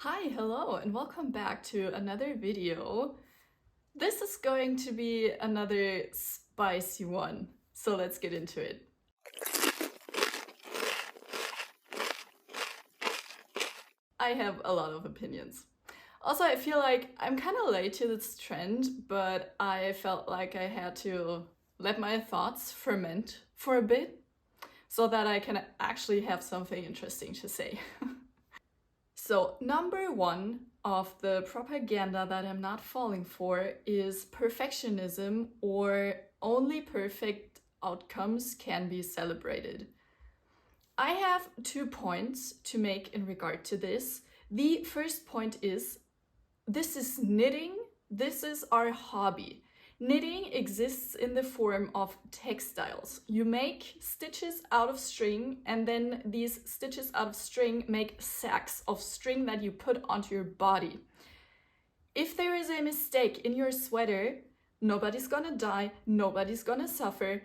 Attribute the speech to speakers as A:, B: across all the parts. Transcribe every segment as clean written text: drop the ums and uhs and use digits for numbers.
A: Hi, hello, and welcome back to another video. This is going to be another spicy one, so let's get into it. I have a lot of opinions. Also, I feel like I'm kind of late to this trend, but I felt like I had to let my thoughts ferment for a bit so that I can actually have something interesting to say. So, number one of the propaganda that I'm not falling for is perfectionism, or only perfect outcomes can be celebrated. I have 2 points to make in regard to this. The first point is this is knitting, this is our hobby. Knitting exists in the form of textiles. You make stitches out of string, and then these stitches out of string make sacks of string that you put onto your body. If there is a mistake in your sweater, nobody's gonna die, nobody's gonna suffer.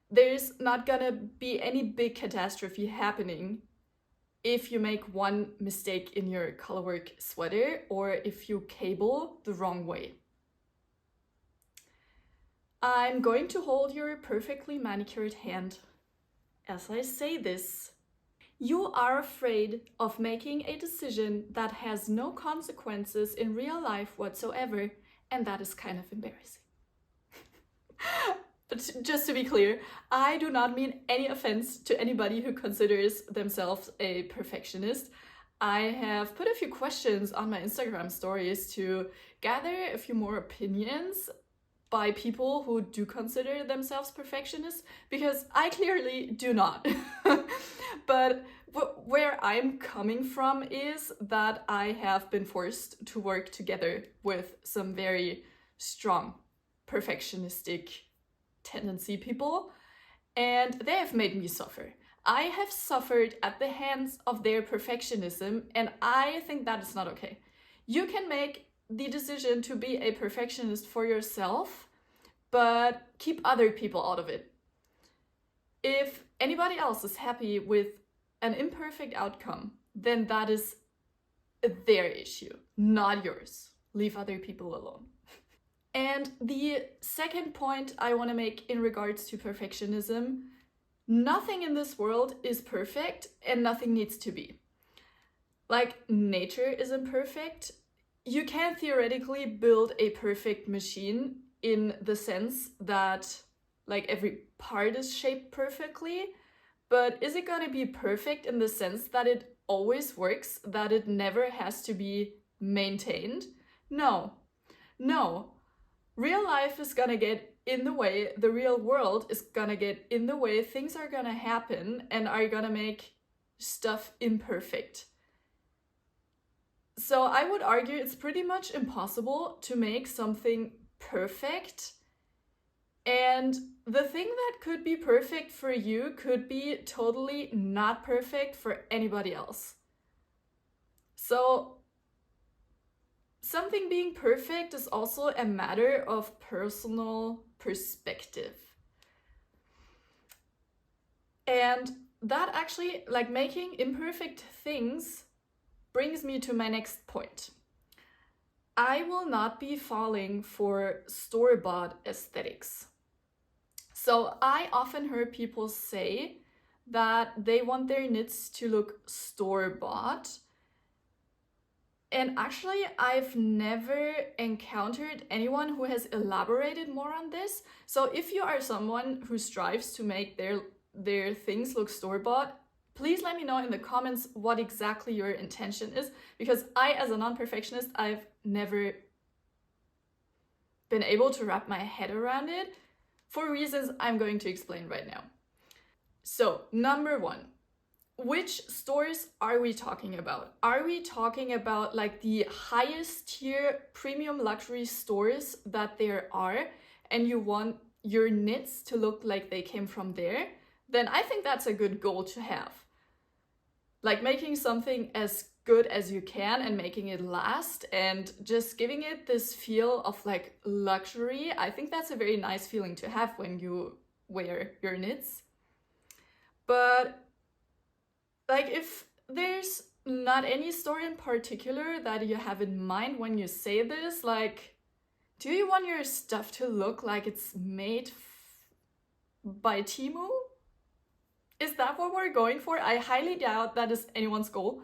A: There's not gonna be any big catastrophe happening if you make one mistake in your colorwork sweater or if you cable the wrong way. I'm going to hold your perfectly manicured hand as I say this. You are afraid of making a decision that has no consequences in real life whatsoever, and that is kind of embarrassing. But just to be clear, I do not mean any offense to anybody who considers themselves a perfectionist. I have put a few questions on my Instagram stories to gather a few more opinions by people who do consider themselves perfectionists, because I clearly do not. But where I'm coming from is that I have been forced to work together with some very strong perfectionistic tendency people, and they have made me suffer. I have suffered at the hands of their perfectionism, and I think that is not okay. You can make the decision to be a perfectionist for yourself, but keep other people out of it. If anybody else is happy with an imperfect outcome, then that is their issue, not yours. Leave other people alone. And the second point I want to make in regards to perfectionism: nothing in this world is perfect and nothing needs to be. Like, nature is imperfect. You can theoretically build a perfect machine in the sense that, like, every part is shaped perfectly, but is it gonna be perfect in the sense that it always works, that it never has to be maintained? No. Real life is gonna get in the way, the real world is gonna get in the way, things are gonna happen and are gonna make stuff imperfect. So I would argue it's pretty much impossible to make something perfect, and the thing that could be perfect for you could be totally not perfect for anybody else. So something being perfect is also a matter of personal perspective. And that actually, like, making imperfect things brings me to my next point. I will not be falling for store-bought aesthetics. So I often heard people say that they want their knits to look store-bought. And actually, I've never encountered anyone who has elaborated more on this. So if you are someone who strives to make their things look store-bought, please let me know in the comments what exactly your intention is, because I, as a non-perfectionist, I've never been able to wrap my head around it for reasons I'm going to explain right now. So, number one, which stores are we talking about? Are we talking about like the highest tier premium luxury stores that there are, and you want your knits to look like they came from there? Then I think that's a good goal to have. Like, making something as good as you can and making it last and just giving it this feel of like luxury. I think that's a very nice feeling to have when you wear your knits. But like, if there's not any story in particular that you have in mind when you say this. Like, do you want your stuff to look like it's made by Temu? Is that what we're going for? I highly doubt that is anyone's goal.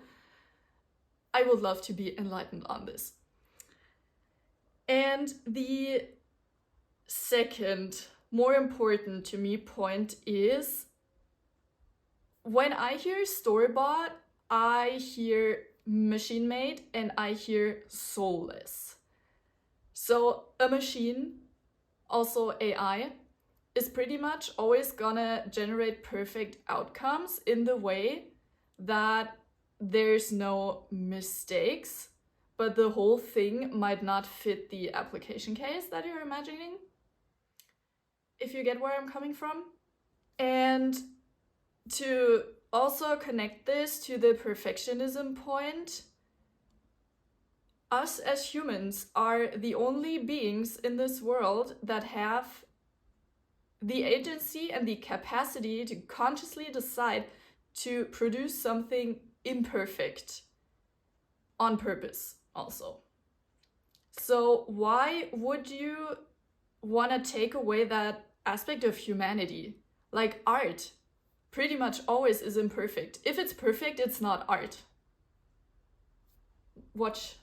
A: I would love to be enlightened on this. And the second, more important to me, point is when I hear store-bought, I hear machine-made and I hear soulless. So a machine, also AI, is pretty much always gonna generate perfect outcomes in the way that there's no mistakes, but the whole thing might not fit the application case that you're imagining, if you get where I'm coming from. And to also connect this to the perfectionism point, us as humans are the only beings in this world that have the agency and the capacity to consciously decide to produce something imperfect on purpose also. So why would you want to take away that aspect of humanity? Like art pretty much always is imperfect. If it's perfect, it's not art. Watch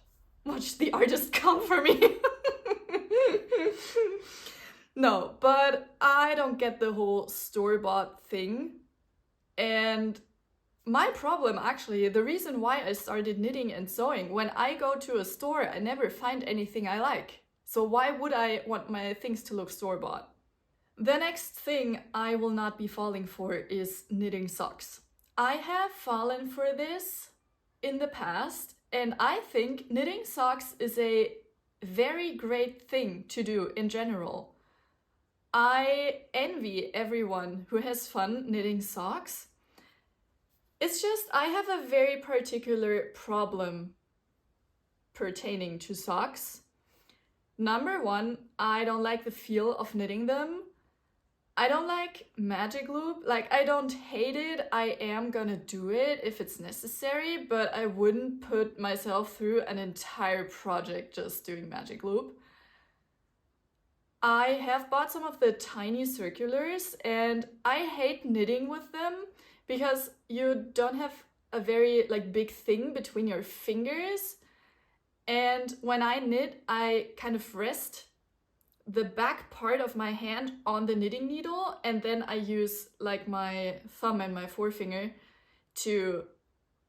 A: the artist come for me. No, but I don't get the whole store-bought thing. And my problem, actually, the reason why I started knitting and sewing, when I go to a store, I never find anything I like. So why would I want my things to look store-bought? The next thing I will not be falling for is knitting socks. I have fallen for this in the past, and I think knitting socks is a very great thing to do in general. I envy everyone who has fun knitting socks. It's just I have a very particular problem pertaining to socks. Number one, I don't like the feel of knitting them. I don't like magic loop. Like, I don't hate it. I am gonna do it if it's necessary, but I wouldn't put myself through an entire project just doing magic loop. I have bought some of the tiny circulars and I hate knitting with them because you don't have a very big thing between your fingers. And when I knit, I kind of rest the back part of my hand on the knitting needle, and then I use my thumb and my forefinger to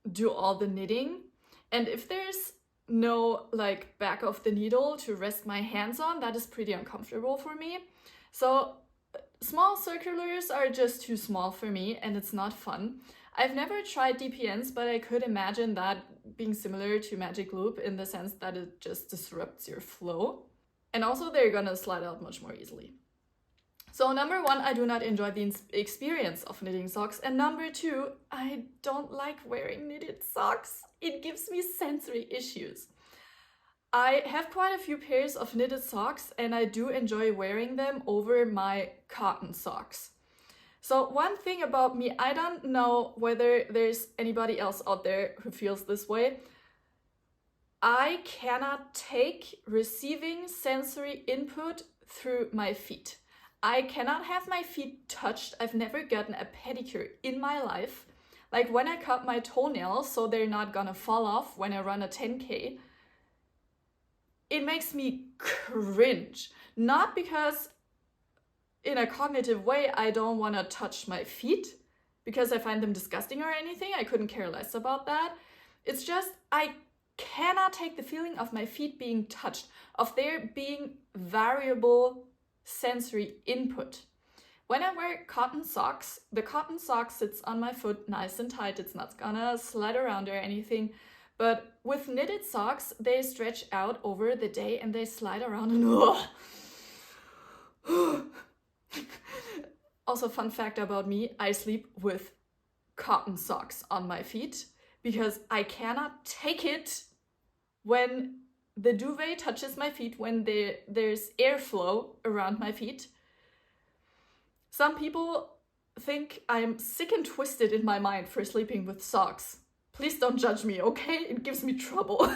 A: do all the knitting. And if there's no back of the needle to rest my hands on, that is pretty uncomfortable for me. So small circulars are just too small for me and it's not fun. I've never tried DPNs, but I could imagine that being similar to magic loop in the sense that it just disrupts your flow. And also they're gonna slide out much more easily. So number one, I do not enjoy the experience of knitting socks. And number two, I don't like wearing knitted socks. It gives me sensory issues. I have quite a few pairs of knitted socks and I do enjoy wearing them over my cotton socks. So one thing about me, I don't know whether there's anybody else out there who feels this way. I cannot take receiving sensory input through my feet. I cannot have my feet touched. I've never gotten a pedicure in my life. Like when I cut my toenails so they're not gonna fall off when I run a 10K, it makes me cringe. Not because in a cognitive way I don't want to touch my feet because I find them disgusting or anything. I couldn't care less about that. It's just I cannot take the feeling of my feet being touched, of there being variable sensory input. When I wear cotton socks, the cotton sock sits on my foot nice and tight. It's not gonna slide around or anything. But with knitted socks, they stretch out over the day and they slide around and Also, fun fact about me, I sleep with cotton socks on my feet because I cannot take it when the duvet touches my feet, when there's airflow around my feet. Some people think I'm sick and twisted in my mind for sleeping with socks. Please don't judge me, okay? It gives me trouble.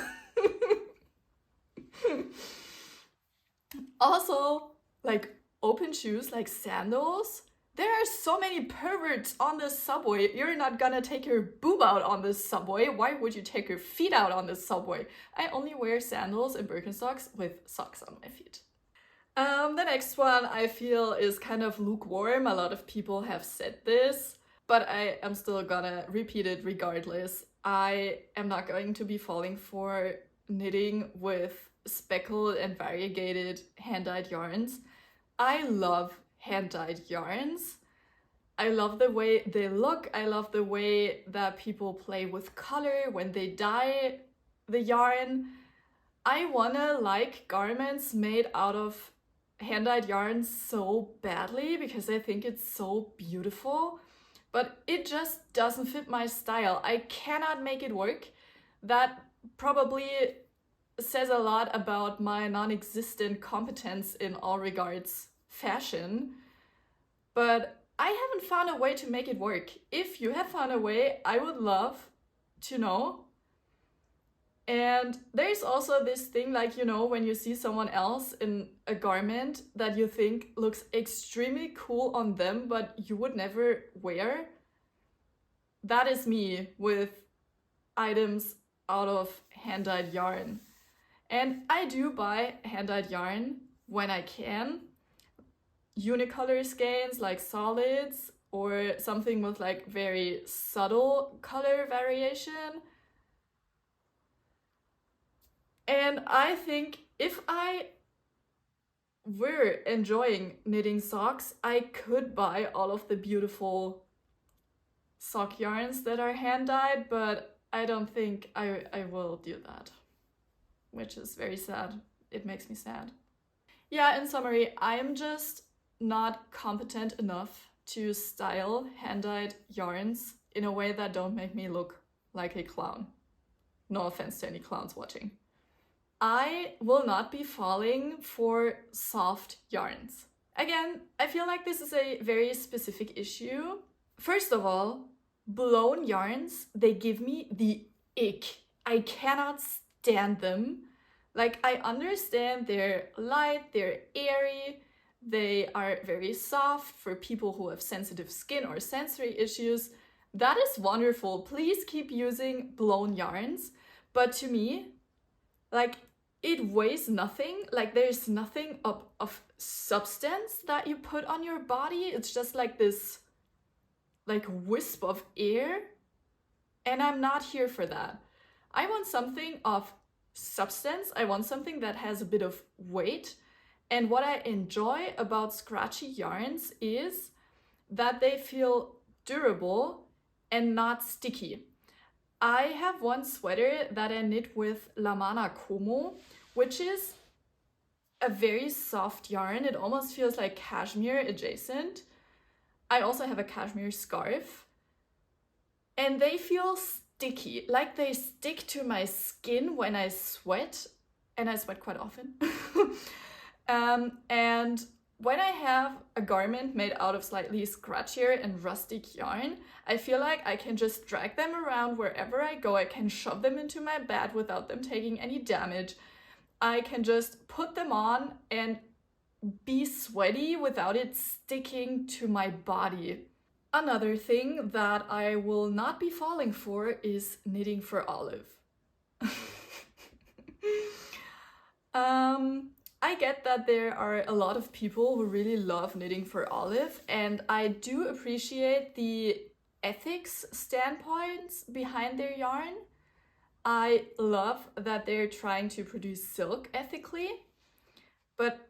A: Also, like open shoes, like sandals. There are so many perverts on the subway. You're not gonna take your boob out on the subway. Why would you take your feet out on the subway? I only wear sandals and Birkenstocks with socks on my feet. The next one I feel is kind of lukewarm. A lot of people have said this, but I am still gonna repeat it regardless. I am not going to be falling for knitting with speckled and variegated hand-dyed yarns. I love hand-dyed yarns. I love the way they look. I love the way that people play with color when they dye the yarn. I wanna like garments made out of hand-dyed yarns so badly because I think it's so beautiful, but it just doesn't fit my style. I cannot make it work. That probably says a lot about my non-existent competence in all regards fashion, but I haven't found a way to make it work. If you have found a way, I would love to know. And there's also this thing, like, you know, when you see someone else in a garment that you think looks extremely cool on them, but you would never wear. That is me with items out of hand-dyed yarn. And I do buy hand-dyed yarn when I can. Unicolor skeins like solids or something with like very subtle color variation. And I think if I were enjoying knitting socks, I could buy all of the beautiful sock yarns that are hand-dyed, but I don't think I will do that, which is very sad. It makes me sad. Yeah, in summary, I'm just not competent enough to style hand-dyed yarns in a way that don't make me look like a clown. No offense to any clowns watching. I will not be falling for soft yarns. Again, I feel like this is a very specific issue. First of all, blown yarns, they give me the ick. I cannot stand them. Like, I understand they're light, they're airy, they are very soft for people who have sensitive skin or sensory issues. That is wonderful. Please keep using blown yarns. But to me, like, it weighs nothing. Like, there's nothing of substance that you put on your body. It's just like this, like, wisp of air. And I'm not here for that. I want something of substance. I want something that has a bit of weight. And what I enjoy about scratchy yarns is that they feel durable and not sticky. I have one sweater that I knit with La Mana Como, which is a very soft yarn. It almost feels like cashmere adjacent. I also have a cashmere scarf. And they feel sticky, like they stick to my skin when I sweat, and I sweat quite often. And when I have a garment made out of slightly scratchier and rustic yarn, I feel like I can just drag them around wherever I go. I can shove them into my bed without them taking any damage. I can just put them on and be sweaty without it sticking to my body. Another thing that I will not be falling for is knitting for Olive. I get that there are a lot of people who really love knitting for Olive, and I do appreciate the ethics standpoints behind their yarn. I love that they're trying to produce silk ethically, but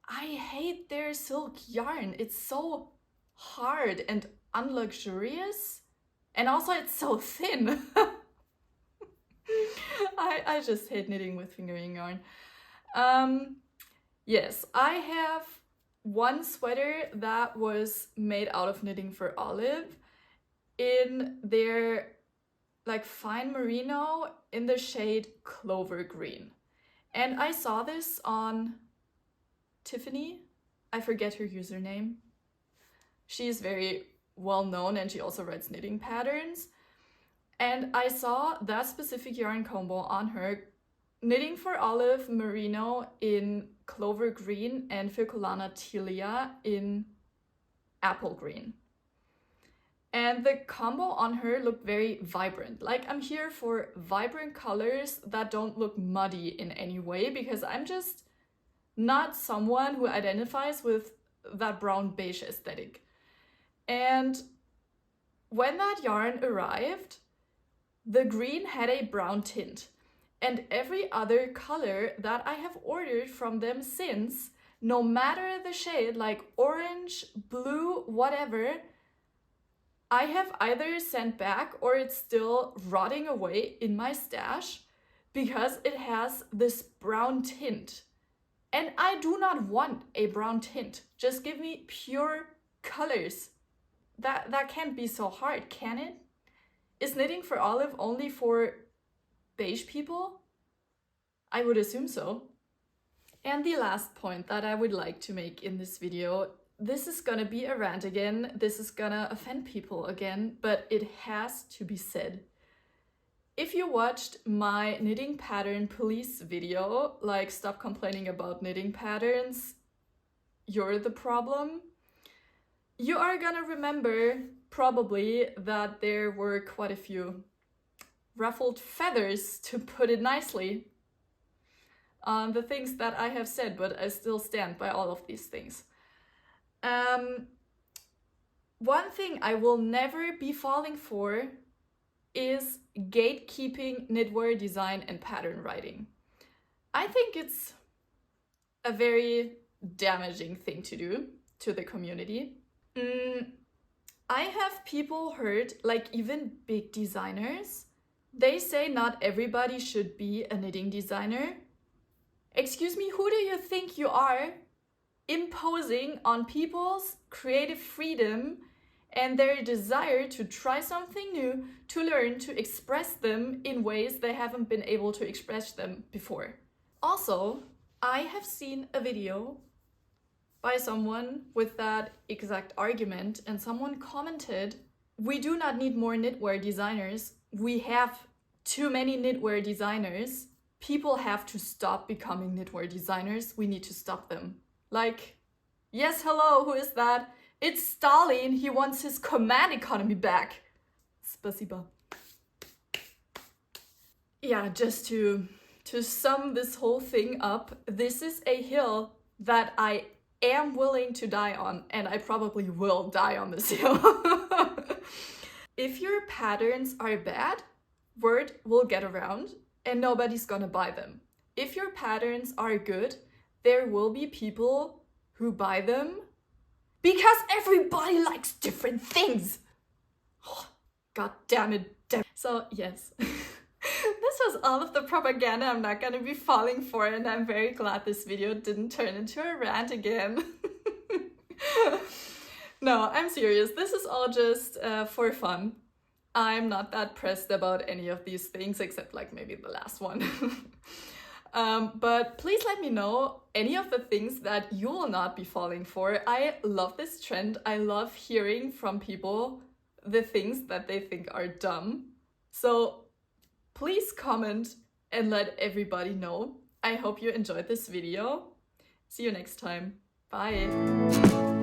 A: I hate their silk yarn. It's so hard and unluxurious, and also it's so thin. I just hate knitting with fingering yarn. Yes, I have one sweater that was made out of knitting for Olive in their like fine merino in the shade Clover Green. And I saw this on Tiffany. I forget her username. She's very well known and she also writes knitting patterns. And I saw that specific yarn combo on her, knitting for Olive Merino in Clover Green and Filcolana Tilia in Apple Green. And the combo on her looked very vibrant. Like, I'm here for vibrant colors that don't look muddy in any way, because I'm just not someone who identifies with that brown beige aesthetic. And when that yarn arrived, the green had a brown tint. And every other color that I have ordered from them since, no matter the shade, like orange, blue, whatever, I have either sent back or it's still rotting away in my stash because it has this brown tint. And I do not want a brown tint. Just give me pure colors. That can't be so hard, can it? Is knitting for Olive only for beige people? I would assume so. And the last point that I would like to make in this video, this is gonna be a rant again, this is gonna offend people again, but it has to be said. If you watched my knitting pattern police video, like stop complaining about knitting patterns, you're the problem, you are gonna remember probably that there were quite a few ruffled feathers, to put it nicely, on the things that I have said, but I still stand by all of these things. One thing I will never be falling for is gatekeeping knitwear design and pattern writing. I think it's a very damaging thing to do to the community. I have people heard, like even big designers, they say not everybody should be a knitting designer. Excuse me, who do you think you are, imposing on people's creative freedom and their desire to try something new, to learn to express them in ways they haven't been able to express them before? Also, I have seen a video by someone with that exact argument, and someone commented, "We do not need more knitwear designers. We have too many knitwear designers. People have to stop becoming knitwear designers. We need to stop them." Like, yes, hello, who is that? It's Stalin. He wants his command economy back. Spasiba. Yeah, just to sum this whole thing up, this is a hill that I am willing to die on, and I probably will die on this hill. If your patterns are bad, word will get around and nobody's gonna buy them. If your patterns are good, there will be people who buy them because everybody likes different things. Oh, God damn it. So yes, this was all of the propaganda I'm not gonna be falling for, and I'm very glad this video didn't turn into a rant again. No, I'm serious. This is all just for fun. I'm not that pressed about any of these things, except like maybe the last one. But please let me know any of the things that you will not be falling for. I love this trend. I love hearing from people the things that they think are dumb. So please comment and let everybody know. I hope you enjoyed this video. See you next time. Bye.